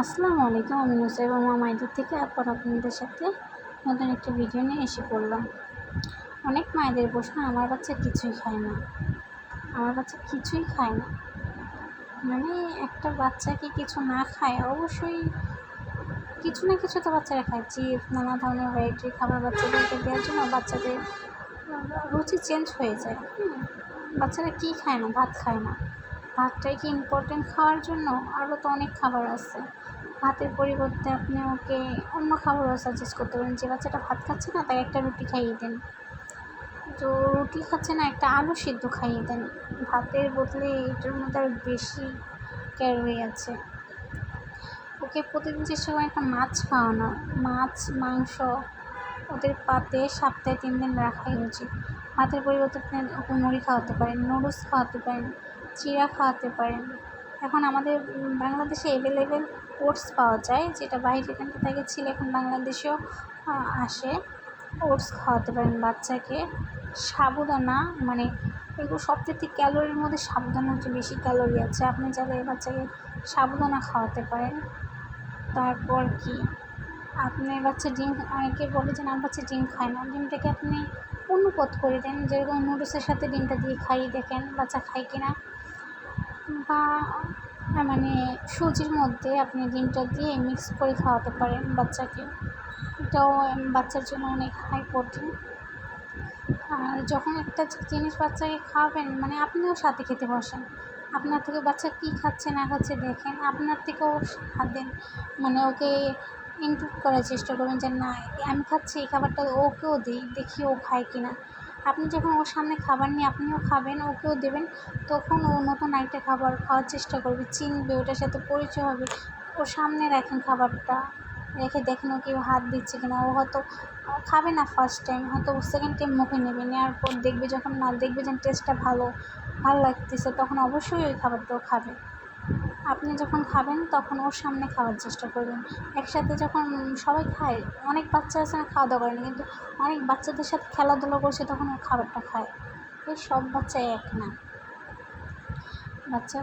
আসসালামু আলাইকুম। আমি নুসাইবা মামাইদুর থেকে আপনাদের সাথে নতুন একটা ভিডিও নিয়ে এসে পড়লাম। অনেক মায়েদের প্রশ্ন, আমার বাচ্চা কিছুই খায় না, আমার বাচ্চা কিছুই খায় না। মানে একটা বাচ্চাকে কিছু না খায়, অবশ্যই কিছু না কিছু তো বাচ্চারা খায়। চিপস, নানা ধরনের ভ্যারাইটির খাবার বাচ্চাদেরকে দেওয়ার জন্য বাচ্চাদের রুচি চেঞ্জ হয়ে যায়। বাচ্চারা কী খায় না? ভাত খায় না। ভাতটাই কি ইম্পর্টেন্ট খাওয়ার জন্য? আরও তো অনেক খাবার আছে। ভাতের পরিবর্তে আপনি ওকে অন্য খাবারও সাজেস্ট করতে পারেন। যে বাচ্চাটা ভাত খাচ্ছে না, তাকে একটা রুটি খাইয়ে দেন। তো রুটি খাচ্ছে না, একটা আলু সিদ্ধ খাইয়ে দেন। ভাতের বদলে এটার মধ্যে আরও বেশি ক্যালোরি আছে। ওকে প্রতিদিন চেষ্টা করেন একটা মাছ খাওয়ানো। মাছ, মাংস ওদের পাতে সপ্তাহে 3 দিন রাখাই উচিত। ভাতের পরিবর্তে আপনি ওকে মুড়ি খাওয়াতে পারেন, নুডলস খাওয়াতে পারেন, চিড়া খাওয়াতে পারেন। এখন আমাদের বাংলাদেশে অ্যাভেলেবেল ওটস পাওয়া যায়, যেটা বাইরে থেকে ছিল, এখন বাংলাদেশেও আসে। ওটস খাওয়াতে পারেন বাচ্চাকে। সাবুদানা, মানে এগুলো সবথেকে ক্যালোরির মধ্যে সাবুদানার হচ্ছে বেশি ক্যালোরি আছে। আপনি চাইলে বাচ্চাকে সাবুদানা খাওয়াতে পারেন। তারপর কি, আপনার বাচ্চা ডিম, অনেকে বলে যে আমার বাচ্চা ডিম খায় না, ডিমটাকে আপনি অন্য পথ করে দেন। যেরকম নুডলসের সাথে ডিমটা দিয়ে খাইয়ে দেখেন বাচ্চা খায় কিনা। বা মানে সুজির মধ্যে আপনি ডিমটা দিয়ে মিক্স করে খাওয়াতে পারেন বাচ্চাকে। এটাও বাচ্চার জন্য অনেক হাই প্রোটিন। আর যখন একটা জিনিস বাচ্চাকে খাওয়াবেন, মানে আপনিও সাথে খেতে বসেন। আপনার থেকে বাচ্চা কী খাচ্ছে না খাচ্ছে দেখেন, আপনার থেকেও খাবেন। মানে ওকে ইনক্লুড করার চেষ্টা করবেন যে না, আমি খাচ্ছি, এই খাবারটা ওকেও দিই, দেখি ও খায় কিনা। আপনি যখন ওর সামনে খাবার নিয়ে আপনিও খাবেন, ওকেও দেবেন, তখন ও নতুন আরেকটা খাবার খাওয়ার চেষ্টা করবে, চিনবে, ওটার সাথে পরিচয় হবে। ওর সামনে রাখেন খাবারটা, রেখে দেখেন ও কেউ হাত দিচ্ছে কিনা। ও হয়তো খাবে না ফার্স্ট টাইম, হয়তো সেকেন্ড টাইম মুখে নেবে, নেওয়ার পর দেখবে, যখন না দেখবে যে টেস্টটা ভালো লাগতেছে, তখন অবশ্যই ওই খাবারটাও খাবে। আপনি যখন খাবেন তখন ওর সামনে খাওয়ার চেষ্টা করবেন। একসাথে যখন সবাই খায়, অনেক বাচ্চা আছে না খাওয়া দাওয়া করে না, কিন্তু অনেক বাচ্চাদের সাথে খেলাধুলা করছে, তখন ও খাবারটা খায়। এই সব বাচ্চা এক না। বাচ্চা